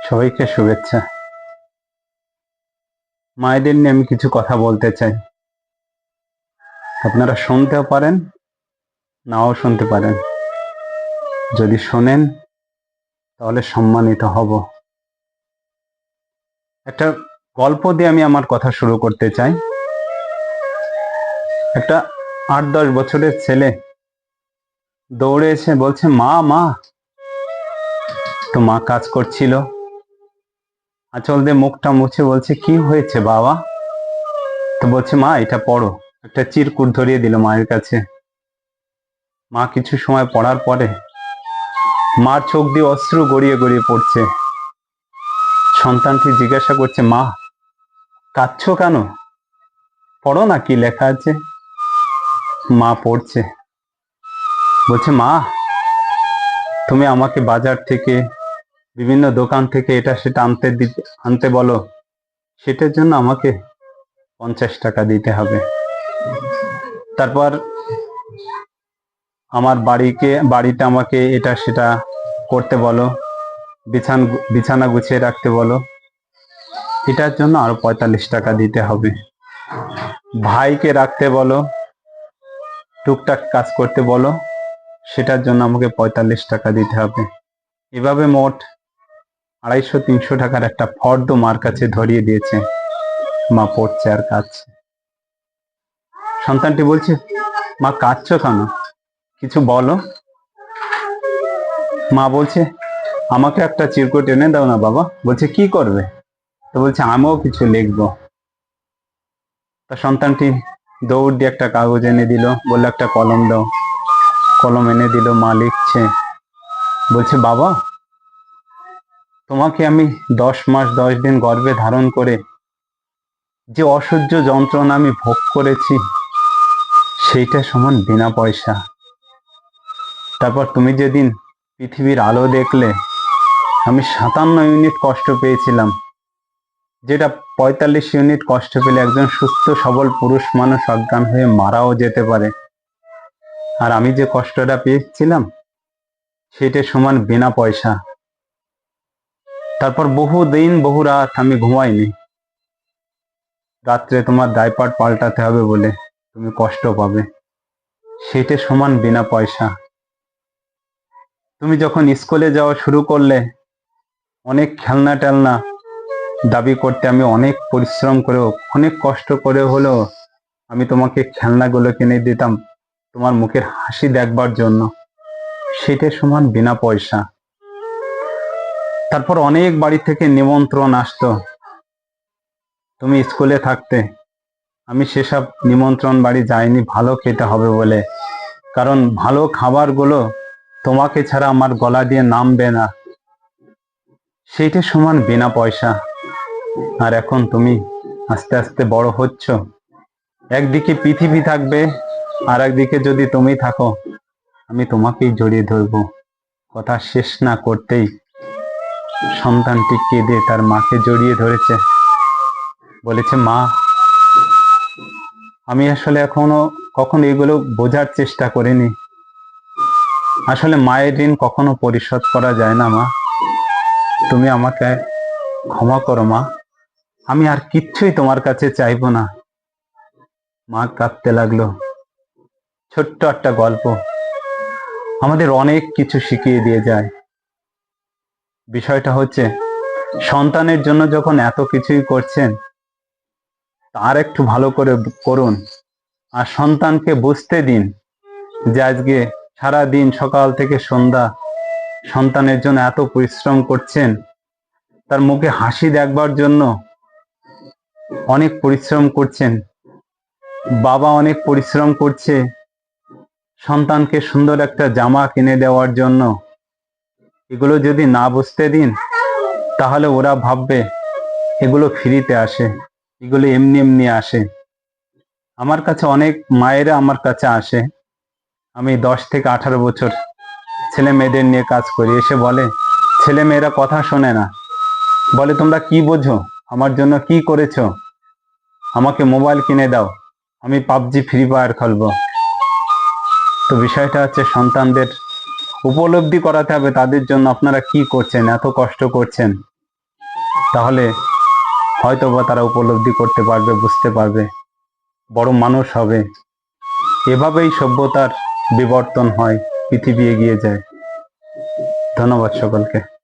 সবাইকে শুভেচ্ছা। মায়েদের নিয়ে আমি কিছু কথা বলতে চাই। আপনারা শুনতেও পারেন, নাও শুনতে পারেন। যদি শোনেন তাহলে সম্মানিত হব। একটা গল্প দিয়ে আমি আমার কথা শুরু করতে চাই। একটা 8-10 বছরের ছেলে দৌড়ে এসে বলছে, মা মা। তো মা কাজ করছিল, আঁচল দিয়ে মুখটা মুছে বলছে, কি হয়েছে বাবা? তো বলছে, মা এটা পড়ো। একটা চিরকুট ধরিয়ে দিল মায়ের কাছে। মা কিছু সময় পড়ার পরে মার চোখ দিয়ে অশ্রু গড়িয়ে গড়িয়ে পড়ছে। সন্তানটি জিজ্ঞাসা করছে, মা কাঁদছো কেন? পড়ো না, কি লেখা আছে। মা পড়ছে, বলছে, মা তুমি আমাকে বাজার থেকে বিভিন্ন দোকান থেকে এটা সেটা আনতে বলো, সেটার জন্য আমাকে 50 টাকা দিতে হবে। তারপর আমার বাড়িতে আমাকে এটা সেটা করতে বলো, বিছানা গুছিয়ে রাখতে বলো, এটার জন্য আরো 45 টাকা দিতে হবে। ভাইকে রাখতে বলো, টুকটাক কাজ করতে বলো, সেটার জন্য আমাকে 45 টাকা দিতে হবে। এভাবে মোট 250-300 টাকার একটা ফর্দ মার কাছে ধরিয়ে দিয়েছে। মা পড়ছে আর কাঁদছে। সন্তানটি বলছে, মা কাঁদছো কেন, কিছু বলো। মা বলছে, আমাকে একটা চিরকুট এনে দাও না বাবা। বলছে, কি করবে? তো বলছে, আমিও কিছু লিখবো। তা সন্তানটি দৌড় দিয়ে একটা কাগজ এনে দিল, বললো একটা কলম দাও। কলম এনে দিল, মা লিখছে। বলছে, বাবা তোমাকে আমি 10 মাস 10 দিন গর্ভে ধারণ করে যে অসহ্য যন্ত্রণা আমি ভোগ করেছি, সেইটা সমান বিনা পয়সা। তারপর তুমি যেদিন পৃথিবীর আলো দেখলে, আমি 57 ইউনিট কষ্ট পেয়েছিলাম, যেটা 45 ইউনিট কষ্ট পেলে একজন সুস্থ সবল পুরুষ মানুষ অজ্ঞান হয়ে মারাও যেতে পারে। আর আমি যে কষ্টটা পেয়েছিলাম, সেটা সমান বিনা পয়সা। তারপর বহু দিন বহু রাত আমি ঘুমাইনি, রাত্রে তোমার ডাইপার পাল্টাতে হবে বলে তুমি কষ্ট পাবে, সেটা সমান বিনা পয়সা। তুমি যখন স্কুলে যাওয়া শুরু করলে, অনেক খেলনা টেলনা দাবি করতে আমি অনেক পরিশ্রম করেও অনেক কষ্ট করে হলেও আমি তোমাকে খেলনাগুলো কিনে দিতাম তোমার মুখের হাসি দেখবার জন্য, সেটা সমান বিনা পয়সা। তারপর অনেক বাড়ি থেকে নিমন্ত্রণ আসতো, তুমি স্কুলে থাকতে আমি সেসব নিমন্ত্রণ বাড়ি যাইনি ভালো খেতে হবে বলে, কারণ ভালো খাবারগুলো তোমাকে ছাড়া আমার গলা দিয়ে নামবে না, সেইটা সমান বিনা পয়সা। আর এখন তুমি আস্তে আস্তে বড় হচ্ছ, একদিকে পৃথিবী থাকবে, আর একদিকে যদি তুমি থাকো, আমি তোমাকেই জড়িয়ে ধরবো। কথা শেষ না করতেই সন্তানটি কেঁদে তার মাকে জড়িয়ে ধরেছে, বলেছে, মা আমি আসলে কখনো এগুলো বোঝার চেষ্টা করিনি। আসলে মায়ের ঋণ কখনো পরিশোধ করা যায় না মা, তুমি আমাকে ক্ষমা করো মা, আমি আর কিচ্ছুই তোমার কাছে চাইবো না। মা কাঁদতে লাগলো। ছোট্ট একটা গল্প আমাদের অনেক কিছু শিখিয়ে দিয়ে যায়। বিষয়টা হচ্ছে, সন্তানের জন্য যখন এত কিছুই করছেন, তার একটু ভালো করে করুন, আর সন্তানকে বুঝতে দিন যে আজকে সারা দিন সকাল থেকে সন্ধ্যা সন্তানের জন্য এত পরিশ্রম করছেন, তার মুখে হাসি দেখবার জন্য অনেক পরিশ্রম করছেন। বাবা অনেক পরিশ্রম করছে সন্তানকে সুন্দর একটা জামা কিনে দেওয়ার জন্য। এগুলো যদি না বুঝতে দিন, তাহলে ওরা ভাববে এগুলো ফ্রিতে আসে, এগুলো এমনি এমনি আসে। আমার কাছে অনেক মায়েরা আমার কাছে আসে, আমি 10 থেকে 18 বছর ছেলে মেয়েদের নিয়ে কাজ করি, এসে বলে ছেলে মেয়েরা কথা শোনে না, বলে তোমরা কি বোঝো, আমার জন্য কি করেছো, আমাকে মোবাইল কিনে দাও, আমি পাবজি ফ্রি ফায়ার খেলবো। তো বিষয়টা হচ্ছে, সন্তানদের উপলব্ধি করাতে হবে তাদের জন্য আপনারা কি করছেন, এত কষ্ট করছেন, তাহলে হয়তোবা তারা উপলব্ধি করতে পারবে, বুঝতে পারবে, বড় মানুষ হবে। এভাবেই সভ্যতার বিবর্তন হয়, পৃথিবী এগিয়ে যায়। ধন্যবাদ সকলকে।